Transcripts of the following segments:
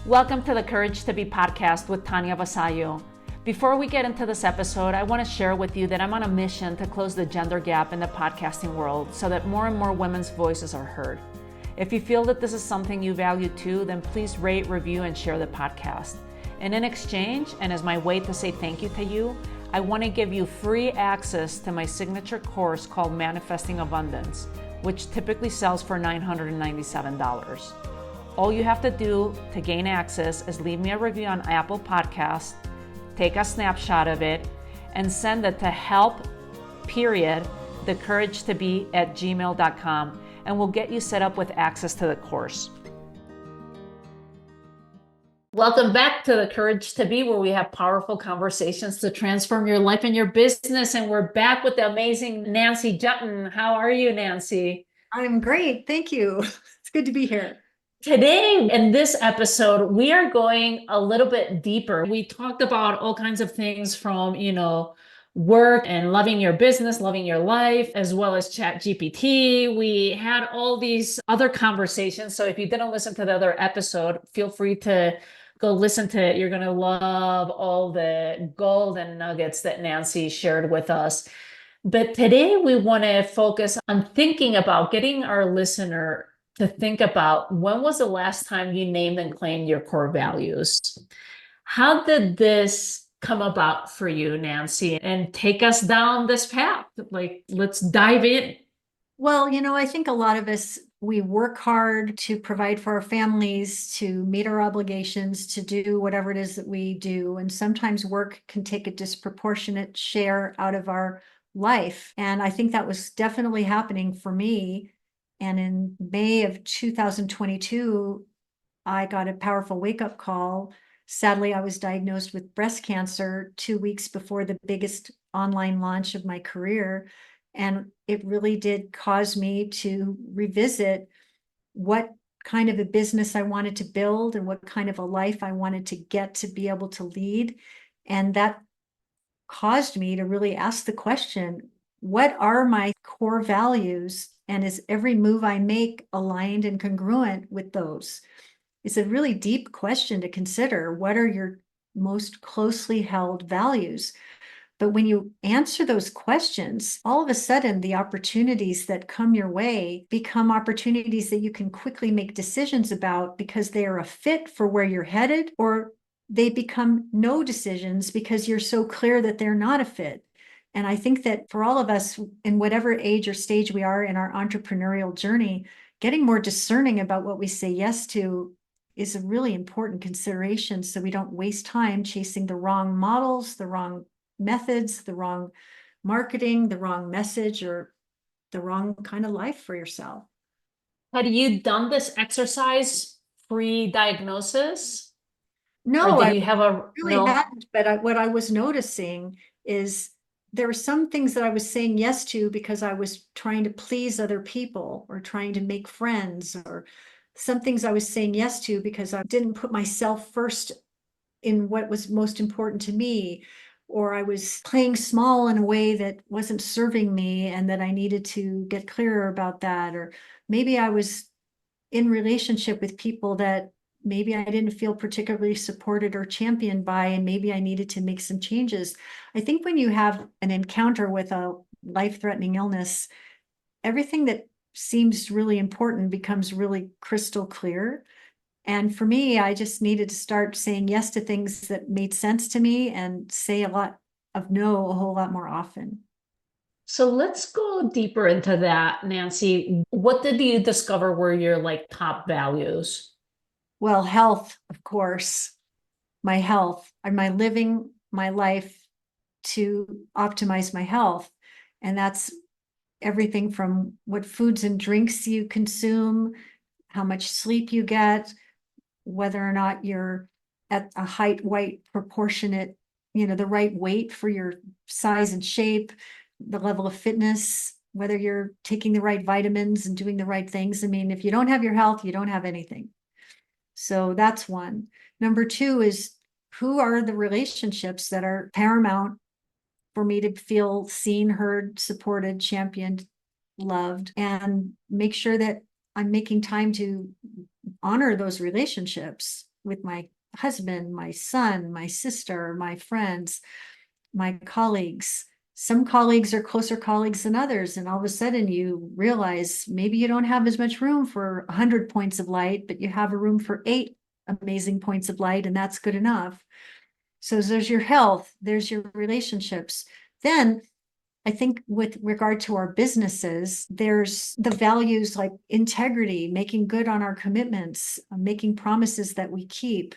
Welcome to the Courage to Be podcast with Tanya Vasallo. Before we get into this episode, I want to share with you that I'm on a mission to close the gender gap in the podcasting world so that more and more women's voices are heard. If you feel that this is something you value too, then please rate, review, and share the podcast. And in exchange, and as my way to say thank you to you, I want to give you free access to my signature course called Manifesting Abundance, which typically sells for $997. All you have to do to gain access is leave me a review on Apple Podcasts, take a snapshot of it, and send it to help.thecouragetobe@gmail.com, and we'll get you set up with access to the course. Welcome back to the Courage to Be, where we have powerful conversations to transform your life and your business. And we're back with the amazing Nancy Juetten. How are you, Nancy? I'm great. Thank you. It's good to be here. Today, in this episode, we are going a little bit deeper. We talked about all kinds of things from, work and loving your business, loving your life, as well as ChatGPT. We had all these other conversations. So if you didn't listen to the other episode, feel free to go listen to it. You're going to love all the golden nuggets that Nancy shared with us. But today we want to focus on thinking about getting our listener to think about, when was the last time you named and claimed your core values? How did this come about for you, Nancy? And take us down this path. Let's dive in. Well, I think a lot of us, we work hard to provide for our families, to meet our obligations, to do whatever it is that we do. And sometimes work can take a disproportionate share out of our life. And I think that was definitely happening for me. And in May of 2022, I got a powerful wake-up call. Sadly, I was diagnosed with breast cancer 2 weeks before the biggest online launch of my career. And it really did cause me to revisit what kind of a business I wanted to build and what kind of a life I wanted to get to be able to lead. And that caused me to really ask the question, what are my core values? And is every move I make aligned and congruent with those? It's a really deep question to consider. What are your most closely held values? But when you answer those questions, all of a sudden the opportunities that come your way become opportunities that you can quickly make decisions about because they are a fit for where you're headed, or they become no decisions because you're so clear that they're not a fit. And I think that for all of us, in whatever age or stage we are in our entrepreneurial journey, getting more discerning about what we say yes to is a really important consideration, so we don't waste time chasing the wrong models, the wrong methods, the wrong marketing, the wrong message, or the wrong kind of life for yourself. Had you done this exercise pre-diagnosis? No, Or did I you have really hadn't. But what I was noticing is there were some things that I was saying yes to because I was trying to please other people or trying to make friends, or some things I was saying yes to because I didn't put myself first in what was most important to me, or I was playing small in a way that wasn't serving me and that I needed to get clearer about that. Or maybe I was in relationship with people that maybe I didn't feel particularly supported or championed by, and maybe I needed to make some changes. I think when you have an encounter with a life-threatening illness, everything that seems really important becomes really crystal clear. And for me, I just needed to start saying yes to things that made sense to me and say a lot of no a whole lot more often. So let's go deeper into that, Nancy. What did you discover were your top values? Well, health, of course, my health. Am I living my life to optimize my health? And that's everything from what foods and drinks you consume, how much sleep you get, whether or not you're at a height, weight proportionate, the right weight for your size and shape, the level of fitness, whether you're taking the right vitamins and doing the right things. I mean, if you don't have your health, you don't have anything. So that's one. Number two is, who are the relationships that are paramount for me to feel seen, heard, supported, championed, loved, and make sure that I'm making time to honor those relationships. with my husband, my son, my sister, my friends, my colleagues. Some colleagues are closer colleagues than others. And all of a sudden you realize maybe you don't have as much room for 100 points of light, but you have a room for 8 amazing points of light, and that's good enough. So there's your health, there's your relationships. Then I think with regard to our businesses, there's the values like integrity, making good on our commitments, making promises that we keep.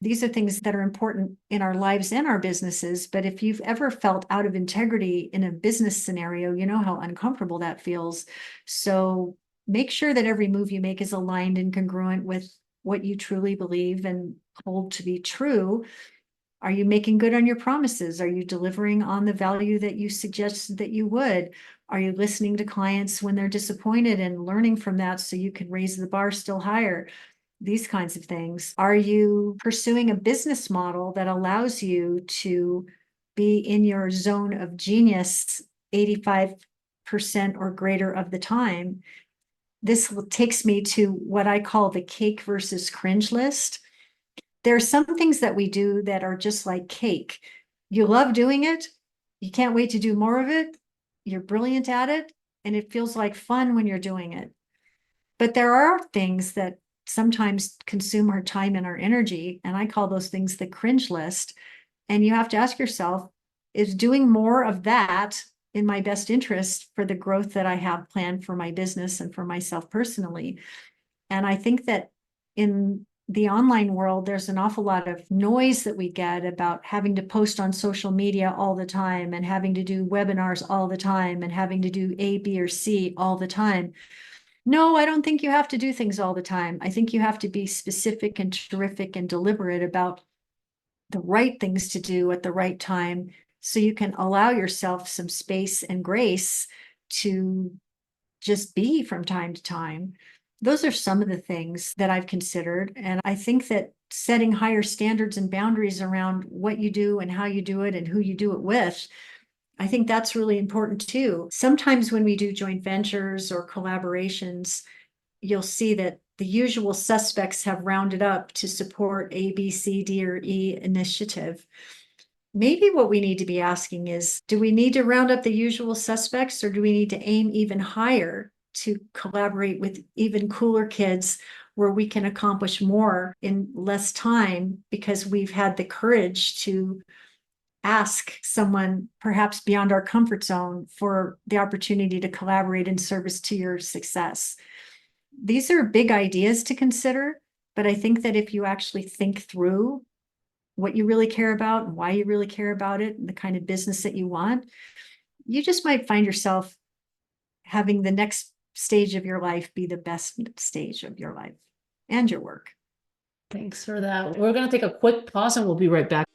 These are things that are important in our lives and our businesses. But if you've ever felt out of integrity in a business scenario, you know how uncomfortable that feels. So make sure that every move you make is aligned and congruent with what you truly believe and hold to be true. Are you making good on your promises? Are you delivering on the value that you suggested that you would? Are you listening to clients when they're disappointed and learning from that so you can raise the bar still higher? These kinds of things. Are you pursuing a business model that allows you to be in your zone of genius 85% or greater of the time? This takes me to what I call the cake versus cringe list. There are some things that we do that are just like cake. You love doing it. You can't wait to do more of it. You're brilliant at it. And it feels like fun when you're doing it. But there are things that sometimes consume our time and our energy. And I call those things the cringe list. And you have to ask yourself, is doing more of that in my best interest for the growth that I have planned for my business and for myself personally? And I think that in the online world, there's an awful lot of noise that we get about having to post on social media all the time and having to do webinars all the time and having to do A, B, or C all the time. No, I don't think you have to do things all the time. I think you have to be specific and terrific and deliberate about the right things to do at the right time so you can allow yourself some space and grace to just be from time to time. Those are some of the things that I've considered. And I think that setting higher standards and boundaries around what you do and how you do it and who you do it with, I think that's really important too. Sometimes when we do joint ventures or collaborations, you'll see that the usual suspects have rounded up to support A, B, C, D, or E initiative. Maybe what we need to be asking is, do we need to round up the usual suspects, or do we need to aim even higher to collaborate with even cooler kids where we can accomplish more in less time because we've had the courage to ask someone perhaps beyond our comfort zone for the opportunity to collaborate in service to your success? These are big ideas to consider, but I think that if you actually think through what you really care about and why you really care about it and the kind of business that you want, you just might find yourself having the next stage of your life be the best stage of your life and your work. Thanks for that. We're going to take a quick pause and we'll be right back.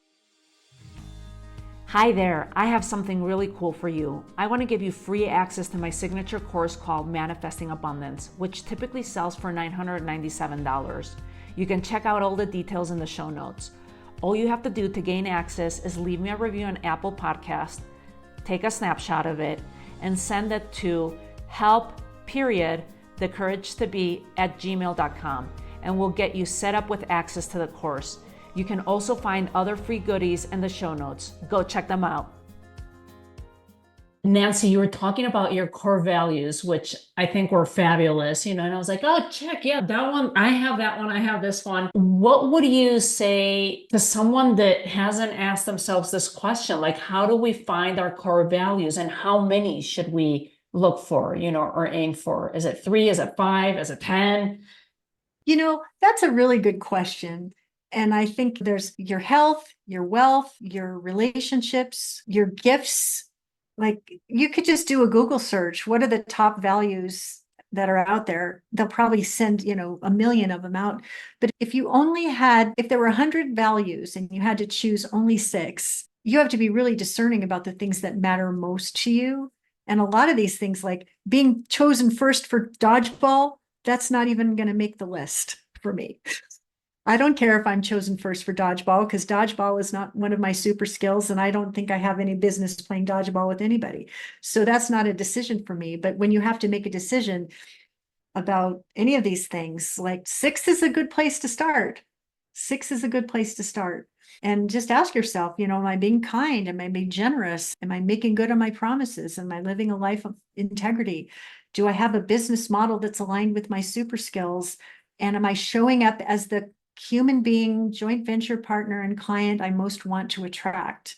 Hi there, I have something really cool for you. I want to give you free access to my signature course called Manifesting Abundance, which typically sells for $997. You can check out all the details in the show notes. All you have to do to gain access is leave me a review on Apple Podcast, take a snapshot of it, and send it to help.thecouragetobe@gmail.com, and we'll get you set up with access to the course. You can also find other free goodies in the show notes. Go check them out. Nancy, you were talking about your core values, which I think were fabulous, and I was like, oh, check, yeah, that one, I have that one, I have this one. What would you say to someone that hasn't asked themselves this question? Like, how do we find our core values and how many should we look for, or aim for? Is it 3? Is it 5? Is it 10? That's a really good question. And I think there's your health, your wealth, your relationships, your gifts. Like you could just do a Google search. What are the top values that are out there? They'll probably send, a million of them out. But if there were 100 values and you had to choose only 6, you have to be really discerning about the things that matter most to you. And a lot of these things, like being chosen first for dodgeball, that's not even going to make the list for me. I don't care if I'm chosen first for dodgeball because dodgeball is not one of my super skills. And I don't think I have any business playing dodgeball with anybody. So that's not a decision for me. But when you have to make a decision about any of these things, like 6 is a good place to start. 6 is a good place to start. And just ask yourself, am I being kind? Am I being generous? Am I making good on my promises? Am I living a life of integrity? Do I have a business model that's aligned with my super skills? And am I showing up as the human being, joint venture partner, and client I most want to attract?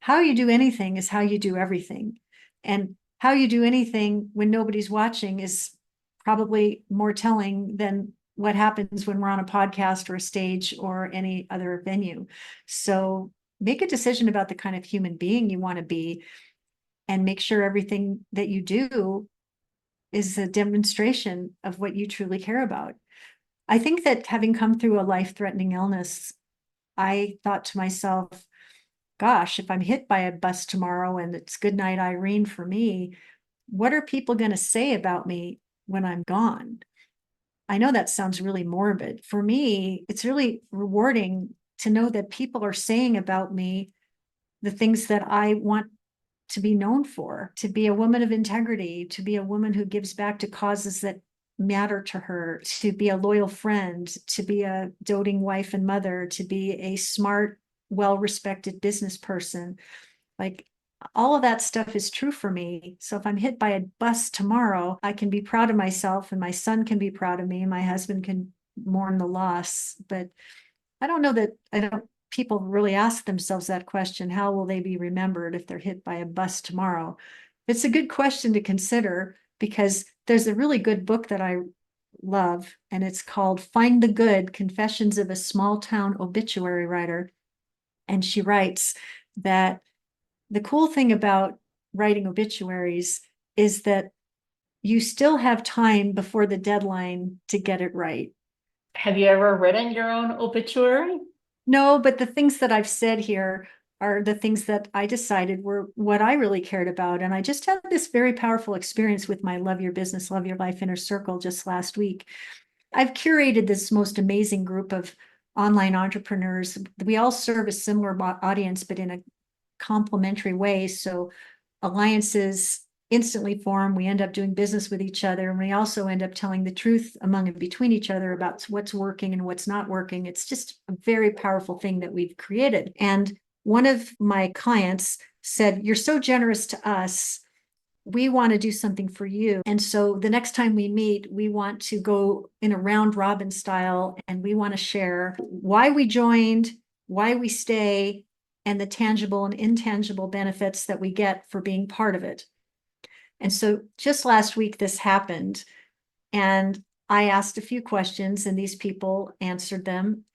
How you do anything is how you do everything. And how you do anything when nobody's watching is probably more telling than what happens when we're on a podcast or a stage or any other venue. So make a decision about the kind of human being you want to be, and make sure everything that you do is a demonstration of what you truly care about. I think that having come through a life-threatening illness, I thought to myself, gosh, if I'm hit by a bus tomorrow and it's good night, Irene, for me, what are people going to say about me when I'm gone? I know that sounds really morbid. For me, it's really rewarding to know that people are saying about me the things that I want to be known for, to be a woman of integrity, to be a woman who gives back to causes that matter to her, to be a loyal friend, to be a doting wife and mother, to be a smart, well-respected business person. Like, all of that stuff is true for me. So if I'm hit by a bus tomorrow, I can be proud of myself, and my son can be proud of me, and my husband can mourn the loss. But I don't know that people really ask themselves that question: how will they be remembered if they're hit by a bus tomorrow? It's a good question to consider, because there's a really good book that I love, and it's called Find the Good: Confessions of a Small Town Obituary Writer. And she writes that the cool thing about writing obituaries is that you still have time before the deadline to get it right. Have you ever written your own obituary? No, but the things that I've said here are the things that I decided were what I really cared about. And I just had this very powerful experience with my Love Your Business, Love Your Life inner circle just last week. I've curated this most amazing group of online entrepreneurs. We all serve a similar audience, but in a complementary way. So alliances instantly form. We end up doing business with each other, and we also end up telling the truth among and between each other about what's working and what's not working. It's just a very powerful thing that we've created. And one of my clients said, "You're so generous to us. We want to do something for you. And so the next time we meet, we want to go in a round robin style, and we want to share why we joined, why we stay, and the tangible and intangible benefits that we get for being part of it." And so just last week, this happened, and I asked a few questions, and these people answered them.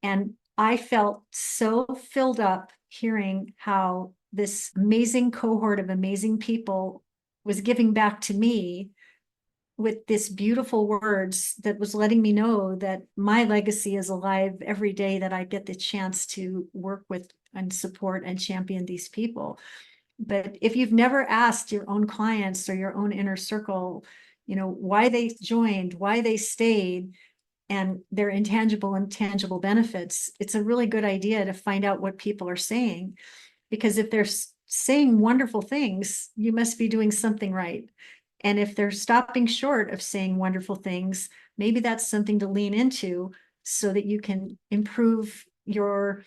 And I felt so filled up hearing how this amazing cohort of amazing people was giving back to me with this beautiful words that was letting me know that my legacy is alive every day that I get the chance to work with and support and champion these people. But if you've never asked your own clients or your own inner circle, why they joined, why they stayed, and their intangible and tangible benefits, it's a really good idea to find out what people are saying. Because if they're saying wonderful things, you must be doing something right. And if they're stopping short of saying wonderful things, maybe that's something to lean into so that you can improve your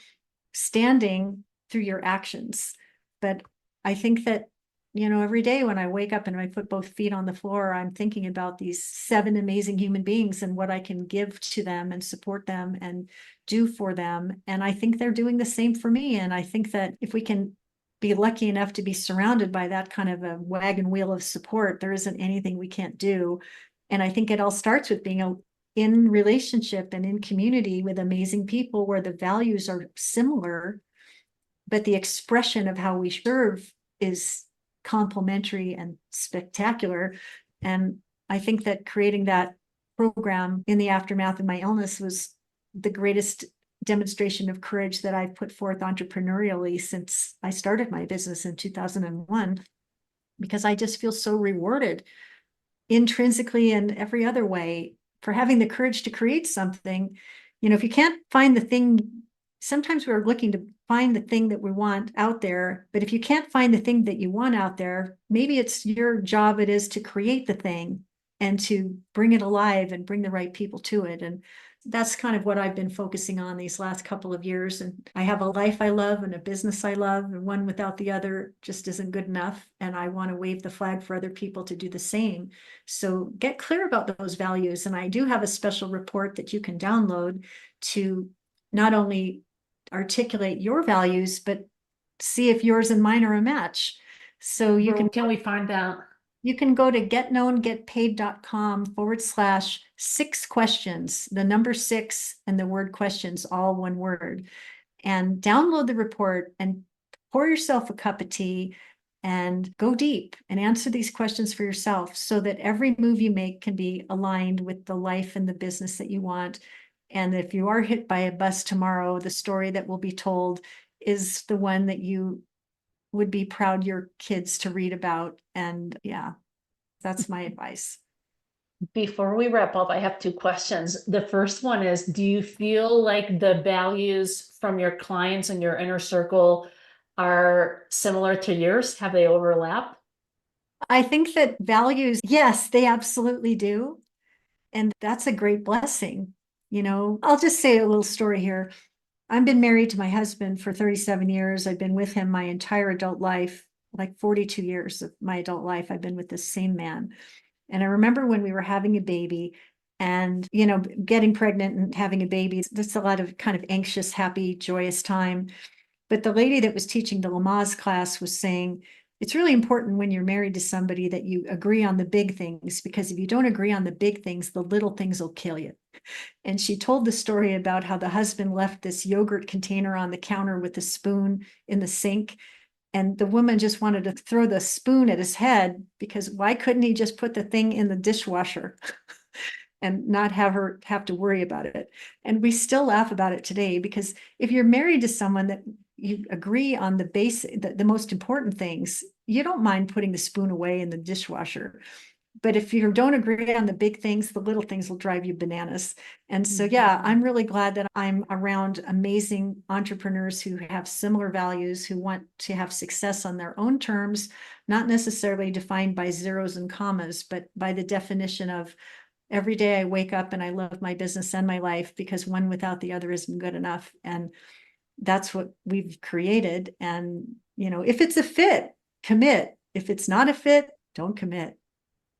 standing through your actions. But I think that, every day when I wake up and I put both feet on the floor, I'm thinking about these 7 amazing human beings and what I can give to them and support them and do for them. And I think they're doing the same for me. And I think that if we can be lucky enough to be surrounded by that kind of a wagon wheel of support, there isn't anything we can't do. And I think it all starts with being in relationship and in community with amazing people where the values are similar, but the expression of how we serve is complementary and spectacular. And I think that creating that program in the aftermath of my illness was the greatest demonstration of courage that I've put forth entrepreneurially since I started my business in 2001, because I just feel so rewarded intrinsically and every other way for having the courage to create something. If you can't find the thing, sometimes we're looking to find the thing that we want out there, but if you can't find the thing that you want out there, maybe it's your job it is to create the thing and to bring it alive and bring the right people to it. And That's kind of what I've been focusing on these last couple of years. And I have a life I love and a business I love, and one without the other just isn't good enough. And I want to wave the flag for other people to do the same. So get clear about those values. And I do have a special report that you can download to not only articulate your values, but see if yours and mine are a match. So Can we find out? you can go to getknowngetpaid.com/6 questions, the number 6 and the word questions, all one word, and download the report and pour yourself a cup of tea and go deep and answer these questions for yourself so that every move you make can be aligned with the life and the business that you want. And if you are hit by a bus tomorrow, the story that will be told is the one that you would be proud your kids to read about. And yeah, that's my advice. Before we wrap up, I have 2 questions. The first one is, do you feel like the values from your clients and your inner circle are similar to yours? Have they overlapped? I think that values, yes, they absolutely do. And that's a great blessing. I'll just say a little story here. I've been married to my husband for 37 years. I've been with him my entire adult life, like 42 years of my adult life. I've been with this same man. And I remember when we were having a baby and, getting pregnant and having a baby, that's a lot of kind of anxious, happy, joyous time. But the lady that was teaching the Lamaze class was saying, it's really important when you're married to somebody that you agree on the big things, because if you don't agree on the big things, the little things will kill you. And she told the story about how the husband left this yogurt container on the counter with a spoon in the sink. And the woman just wanted to throw the spoon at his head, because why couldn't he just put the thing in the dishwasher and not have her have to worry about it? And we still laugh about it today, because if you're married to someone that you agree on the most important things, you don't mind putting the spoon away in the dishwasher. But if you don't agree on the big things, the little things will drive you bananas. And so, yeah, I'm really glad that I'm around amazing entrepreneurs who have similar values, who want to have success on their own terms, not necessarily defined by zeros and commas, but by the definition of every day I wake up and I love my business and my life, because one without the other isn't good enough. And that's what we've created. And, if it's a fit, commit. If it's not a fit, don't commit.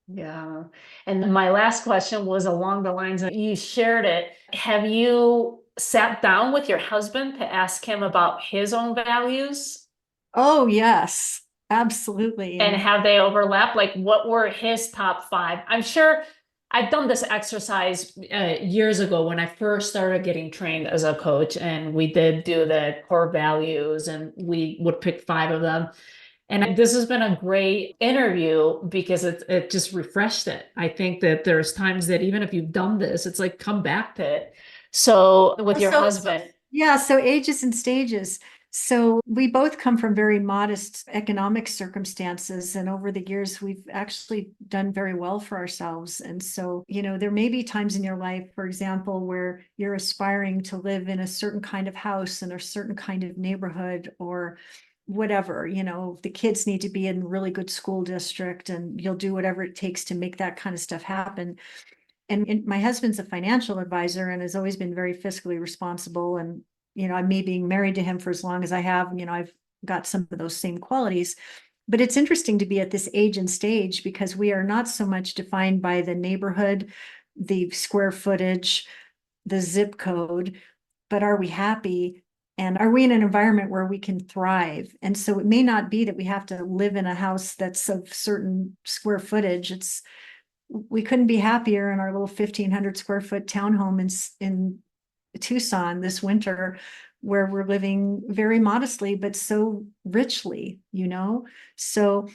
Yeah. And my last question was along the lines of, you shared it. Have you sat down with your husband to ask him about his own values? Oh, yes, absolutely. And have they overlapped? Like, what were his top 5? I'm sure I've done this exercise years ago when I first started getting trained as a coach, and we did do the core values and we would pick 5 of them. And this has been a great interview because it just refreshed it. I think that there's times that even if you've done this, it's like, come back to it. So with your husband. Yeah, so ages and stages. So we both come from very modest economic circumstances. And over the years, we've actually done very well for ourselves. And so, there may be times in your life, for example, where you're aspiring to live in a certain kind of house in a certain kind of neighborhood, or whatever, the kids need to be in a really good school district, and you'll do whatever it takes to make that kind of stuff happen. And my husband's a financial advisor and has always been very fiscally responsible. And, me being married to him for as long as I have, I've got some of those same qualities. But it's interesting to be at this age and stage, because we are not so much defined by the neighborhood, the square footage, the zip code, but are we happy? And are we in an environment where we can thrive? And so it may not be that we have to live in a house that's of certain square footage. We couldn't be happier in our little 1,500 square foot townhome in Tucson this winter, where we're living very modestly, but so richly, So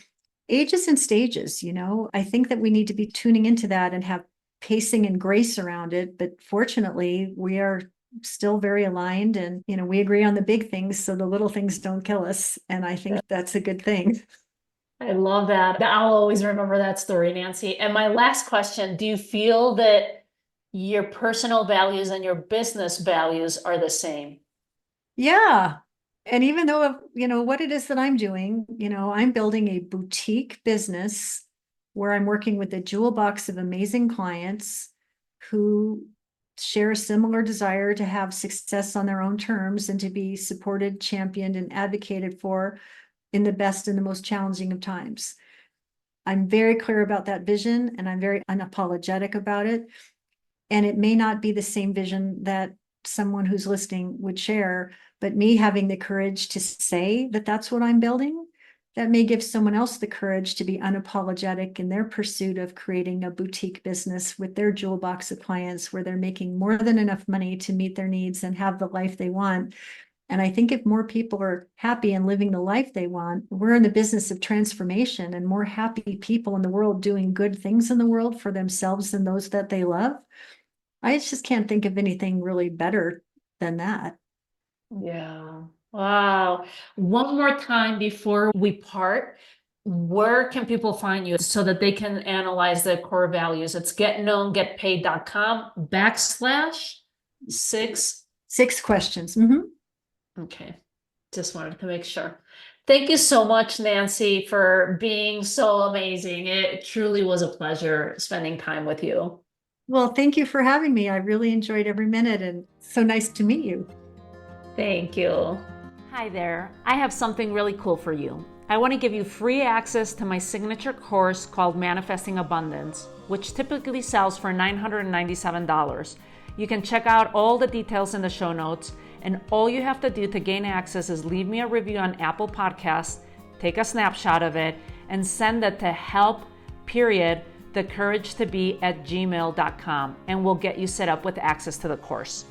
ages and stages, I think that we need to be tuning into that and have pacing and grace around it. But fortunately, we are still very aligned, and we agree on the big things, so the little things don't kill us. And I think that's a good thing. I love that. I'll always remember that story, Nancy. And my last question, do you feel that your personal values and your business values are the same? Yeah. And even though, what it is that I'm doing, I'm building a boutique business where I'm working with a jewel box of amazing clients who share a similar desire to have success on their own terms and to be supported, championed, and advocated for in the best and the most challenging of times. I'm very clear about that vision, and I'm very unapologetic about it. And it may not be the same vision that someone who's listening would share, but me having the courage to say that that's what I'm building, that may give someone else the courage to be unapologetic in their pursuit of creating a boutique business with their jewel box of clients where they're making more than enough money to meet their needs and have the life they want. And I think if more people are happy and living the life they want, we're in the business of transformation, and more happy people in the world doing good things in the world for themselves and those that they love. I just can't think of anything really better than that. Yeah. Wow. One more time before we part, where can people find you so that they can analyze their core values? It's getknowngetpaid.com/6. 6 questions. Mm-hmm. Okay. Just wanted to make sure. Thank you so much, Nancy, for being so amazing. It truly was a pleasure spending time with you. Well, thank you for having me. I really enjoyed every minute, and so nice to meet you. Thank you. Hi there. I have something really cool for you. I want to give you free access to my signature course called Manifesting Abundance, which typically sells for $997. You can check out all the details in the show notes, and all you have to do to gain access is leave me a review on Apple Podcasts, take a snapshot of it, and send it to help.thecouragetobe@gmail.com, and we'll get you set up with access to the course.